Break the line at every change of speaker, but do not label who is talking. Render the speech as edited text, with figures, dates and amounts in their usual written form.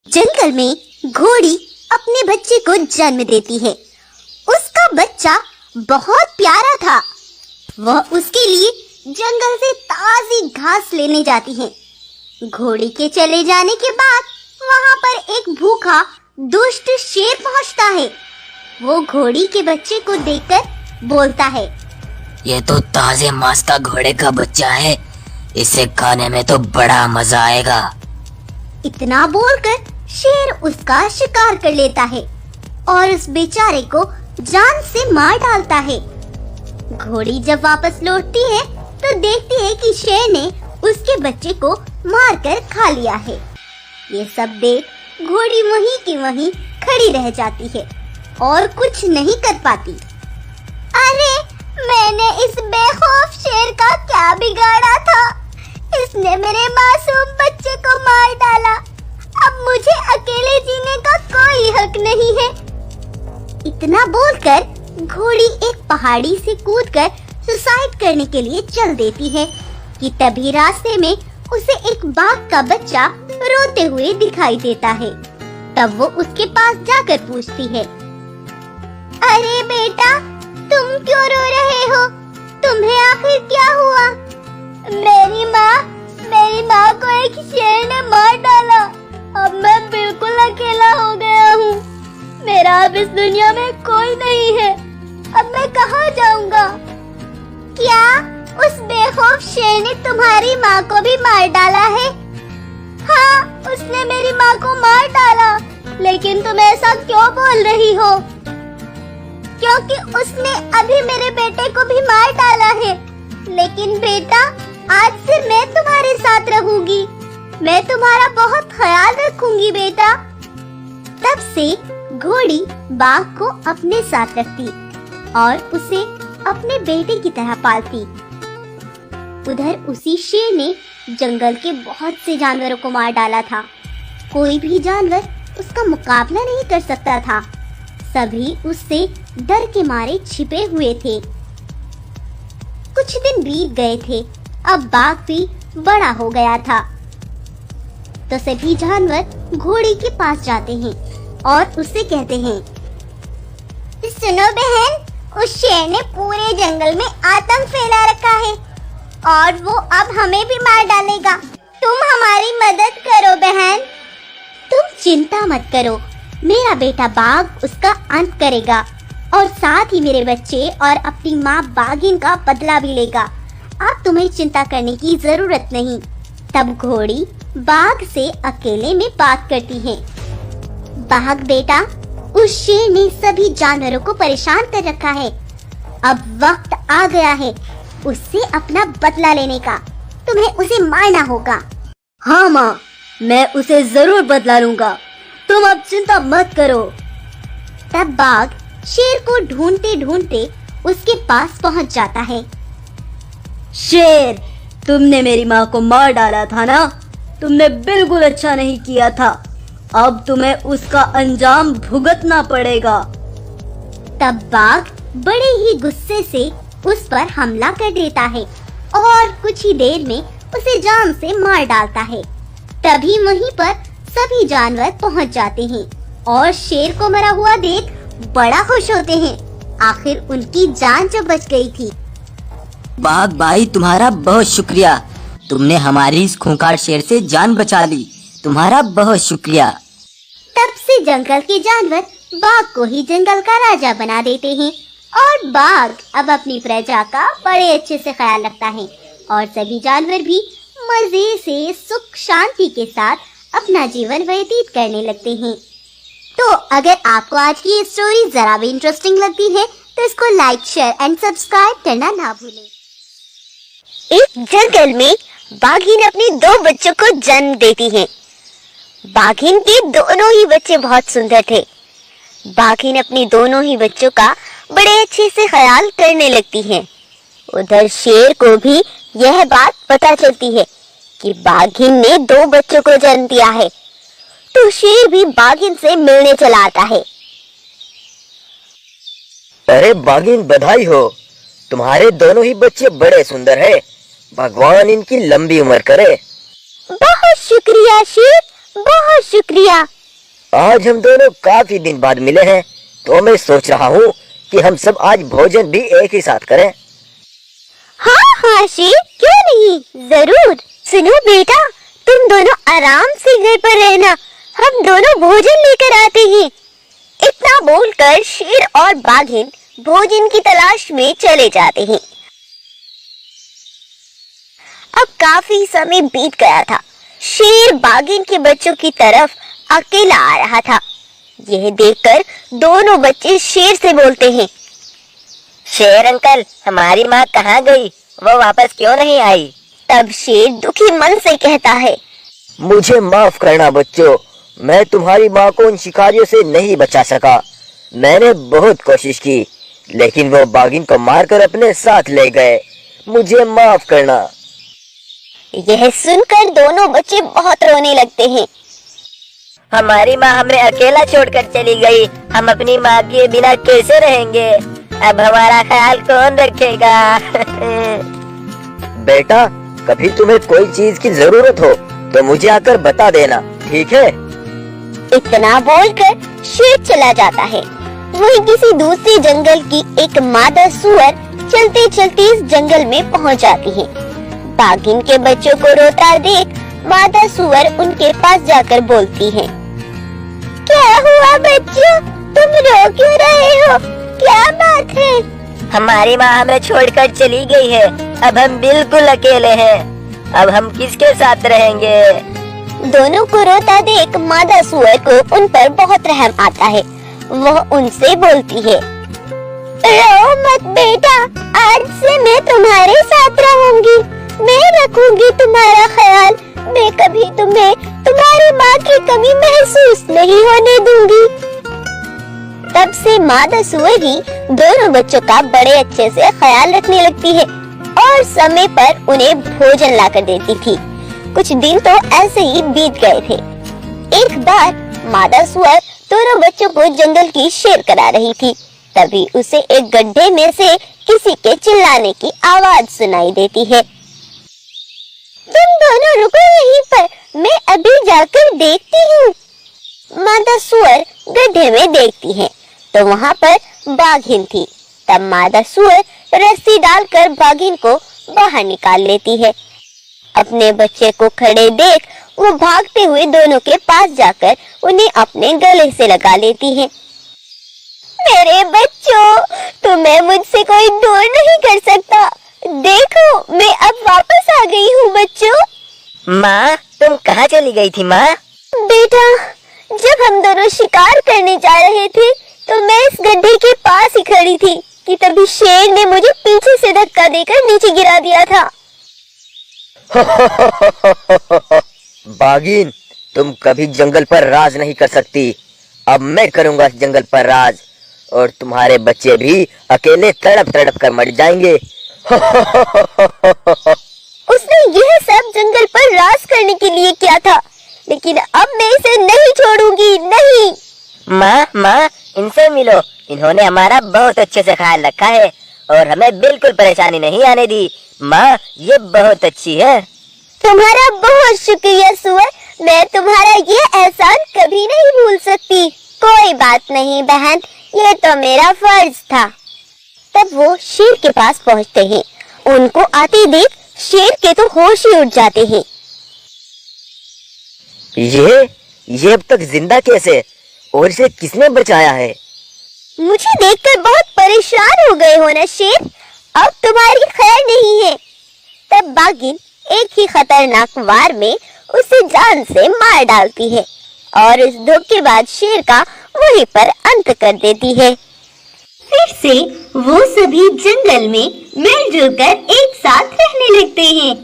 जंगल में घोड़ी अपने बच्चे को जन्म देती है। उसका बच्चा बहुत प्यारा था। वह उसके लिए जंगल से ताजी घास लेने जाती है। घोड़ी के चले जाने के बाद वहां पर एक भूखा दुष्ट शेर पहुंचता है। वो घोड़ी के बच्चे को देखकर बोलता है,
ये तो ताजे मांस का घोड़े का बच्चा है, इसे खाने में तो बड़ा मजा आएगा।
इतना बोलकर शेर उसका शिकार कर लेता है और उस बेचारे को जान से मार डालता है। घोड़ी जब वापस लौटती है तो देखती है कि शेर ने उसके बच्चे को मारकर खा लिया है। ये सब देख घोड़ी वहीं की वहीं खड़ी रह जाती है और कुछ नहीं कर पाती। अरे, मैंने इस बेखौफ शेर का क्या बिगाड़ा था? इसने मेरे मासूम बच्चे को मार डाला। अब मुझे अकेले जीने का कोई हक नहीं है। इतना बोलकर घोड़ी एक पहाड़ी से कूदकर सुसाइड करने के लिए चल देती है कि तभी रास्ते में उसे एक बाघ का बच्चा रोते हुए दिखाई देता है। तब वो उसके पास जाकर पूछती है, अरे बेटा, तुम क्यों रो रहे हो? तुम्हें आखिर क्या हुआ? मेरी माँ को एक शेर ने मार डाला। अब मैं बिल्कुल अकेला हो गया हूँ। मेरा अब इस दुनिया में कोई नहीं है। अब मैं कहाँ जाऊँगा? क्या उस बेखौफ शेर ने तुम्हारी माँ को भी मार डाला है? हाँ, उसने मेरी माँ को मार डाला। लेकिन तुम ऐसा क्यों बोल रही हो? क्योंकि उसने अभी मेरे बेटे को भी मार डाला है। लेकिन बेटा, आज से मैं तुम्हारे साथ रहूंगी। मैं तुम्हारा बहुत ख्याल रखूंगी बेटा। तब से घोड़ी बाघ को अपने साथ रखती और उसे अपने बेटे की तरह पालती। उधर उसी शेर ने जंगल के बहुत से जानवरों को मार डाला था। कोई भी जानवर उसका मुकाबला नहीं कर सकता था। सभी उससे डर के मारे छिपे हुए थे। कुछ दिन बीत गए थे। अब बाघ भी बड़ा हो गया था। तो सभी जानवर घोड़ी के पास जाते हैं और उससे कहते हैं, सुनो बहन, उस शेर ने पूरे जंगल में आतंक फैला रखा है और वो अब हमें भी मार डालेगा। तुम हमारी मदद करो बहन। तुम चिंता मत करो, मेरा बेटा बाघ उसका अंत करेगा और साथ ही मेरे बच्चे और अपनी माँ बाघिन का बदला भी लेगा। अब तुम्हें चिंता करने की जरूरत नहीं। तब घोड़ी बाघ से अकेले में बात करती है। बाघ बेटा, उस शेर ने सभी जानवरों को परेशान कर रखा है। अब वक्त आ गया है उससे अपना बदला लेने का। तुम्हें उसे मारना होगा।
हाँ माँ, मैं उसे जरूर बदला लूंगा। तुम अब चिंता मत करो।
तब बाघ शेर को ढूंढते ढूंढते उसके पास पहुंच जाता है।
शेर, तुमने मेरी माँ को मार डाला था ना? तुमने बिल्कुल अच्छा नहीं किया था। अब तुम्हें उसका अंजाम भुगतना पड़ेगा।
तब बाघ बड़े ही गुस्से से उस पर हमला कर देता है और कुछ ही देर में उसे जान से मार डालता है। तभी वहीं पर सभी जानवर पहुंच जाते हैं और शेर को मरा हुआ देख बड़ा खुश होते हैं। आखिर उनकी जान जो बच गई थी।
बाघ भाई, तुम्हारा बहुत शुक्रिया। तुमने हमारी इस खूंखार शेर से जान बचा ली। तुम्हारा बहुत शुक्रिया।
तब से जंगल के जानवर बाघ को ही जंगल का राजा बना देते हैं और बाघ अब अपनी प्रजा का बड़े अच्छे से ख्याल रखता है और सभी जानवर भी मजे से सुख शांति के साथ अपना जीवन व्यतीत करने लगते हैं। तो अगर आपको आज की ये स्टोरी जरा भी इंटरेस्टिंग लगती है तो इसको लाइक, शेयर एंड सब्सक्राइब करना ना भूलें। एक जंगल में बाघिन अपने 2 बच्चों को जन्म देती है। बाघिन के दोनों ही बच्चे बहुत सुंदर थे। बाघिन अपने दोनों ही बच्चों का बड़े अच्छे से ख्याल करने लगती है। उधर शेर को भी यह बात पता चलती है कि बाघिन ने 2 बच्चों को जन्म दिया है। तो शेर भी बाघिन से मिलने चला आता है।
अरे बाघिन, बधाई हो। तुम्हारे दोनों ही बच्चे बड़े सुंदर हैं। भगवान इनकी लंबी उम्र करे।
बहुत शुक्रिया शेर, बहुत शुक्रिया।
आज हम दोनों काफी दिन बाद मिले हैं, तो मैं सोच रहा हूँ कि हम सब आज भोजन भी एक ही साथ करें।
हाँ हाँ शेर, क्यों नहीं, जरूर। सुनो बेटा, तुम दोनों आराम से घर पर रहना, हम दोनों भोजन लेकर आते हैं। इतना बोलकर शेर और बाघिन भोजन की तलाश में चले जाते हैं। अब काफी समय बीत गया था। शेर बाघिन के बच्चों की तरफ अकेला आ रहा था। यह देखकर दोनों बच्चे शेर से बोलते हैं,
शेर अंकल, हमारी माँ कहाँ गई? वो वापस क्यों नहीं आई?
तब शेर दुखी मन से कहता है,
मुझे माफ करना बच्चों, मैं तुम्हारी माँ को उन शिकारियों से नहीं बचा सका। मैंने बहुत कोशिश की, लेकिन वो बाघिन को मारकर अपने साथ ले गए। मुझे माफ करना।
यह सुनकर दोनों बच्चे बहुत रोने लगते हैं।
हमारी माँ हमें अकेला छोड़कर चली गई। हम अपनी माँ के बिना कैसे रहेंगे? अब हमारा ख्याल कौन रखेगा?
बेटा, कभी तुम्हें कोई चीज की जरूरत हो तो मुझे आकर बता देना, ठीक है?
इतना बोलकर शेर चला जाता है। वही किसी दूसरे जंगल की एक मादा सुअर चलते चलते इस जंगल में पहुंच जाती है। बाघिन के बच्चों को रोता देख मादा सुअर उनके पास जाकर बोलती है, क्या हुआ बच्चों, तुम रो क्यों रहे हो? क्या बात है?
हमारी माँ हमें छोड़कर चली गई है। अब हम बिल्कुल अकेले हैं। अब हम किसके साथ रहेंगे?
दोनों को रोता देख मादा सुअर को उन पर बहुत रहम आता है। वह उनसे बोलती है, रो मत बेटा, आज से मैं तुम्हारे साथ रहूंगी। मैं रखूंगी तुम्हारा ख्याल। मैं कभी तुम्हें तुम्हारी माँ की कमी महसूस नहीं होने दूंगी। तब से मादा सुअर ही दोनों बच्चों का बड़े अच्छे से ख्याल रखने लगती है और समय पर उन्हें भोजन लाकर देती थी। कुछ दिन तो ऐसे ही बीत गए थे। एक बार मादा सुअर दोनों बच्चों को जंगल की सैर करा रही थी। तभी उसे एक गड्ढे में से किसी के चिल्लाने की आवाज सुनाई देती है। तुम दोनों रुको यहीं पर, मैं अभी जाकर देखती हूँ। मादा सुअर गड्ढे में देखती है तो वहाँ पर बाघिन थी। तब मादा सुअर रस्सी डालकर बाघिन को बाहर निकाल लेती है। अपने बच्चे को खड़े देख वो भागते हुए दोनों के पास जाकर उन्हें अपने गले से लगा लेती है। मेरे बच्चों, तुम्हें मुझसे कोई दूर नहीं कर सकता। देखो, मैं अब वापस आ गई हूँ बच्चों।
माँ, तुम कहाँ चली गई थी माँ?
बेटा, जब हम दोनों शिकार करने जा रहे थे तो मैं इस गड्ढे के पास ही खड़ी थी कि तभी शेर ने मुझे पीछे से धक्का देकर नीचे गिरा दिया था।
बाघिन, तुम कभी जंगल पर राज नहीं कर सकती। अब मैं करूंगा इस जंगल पर राज, और तुम्हारे बच्चे भी अकेले तड़प तड़प कर मर जाएंगे।
उसने यह सब जंगल पर राज करने के लिए किया था, लेकिन अब मैं इसे नहीं छोड़ूंगी, नहीं।
माँ, इनसे मिलो। इन्होंने हमारा बहुत अच्छे से ख्याल रखा है और हमें बिल्कुल परेशानी नहीं आने दी। माँ, ये बहुत अच्छी है।
तुम्हारा बहुत शुक्रिया सुअर, मैं तुम्हारा ये एहसान कभी नहीं भूल सकती। कोई बात नहीं बहन, ये तो मेरा फर्ज था। तब वो शेर के पास पहुँचते हैं। उनको आते देख शेर के तो होश ही उड़ जाते हैं।
ये अब तक जिंदा कैसे, और इसे किसने बचाया है?
मुझे देखकर बहुत परेशान हो गए हो ना शेर, अब तुम्हारी खैर नहीं है। तब बाघिन एक ही खतरनाक वार में उसे जान से मार डालती है और इस धोखेबाज शेर का वहीं पर अंत कर देती है। फिर से वो सभी जंगल में मिलजुल कर एक साथ रहने लगते हैं।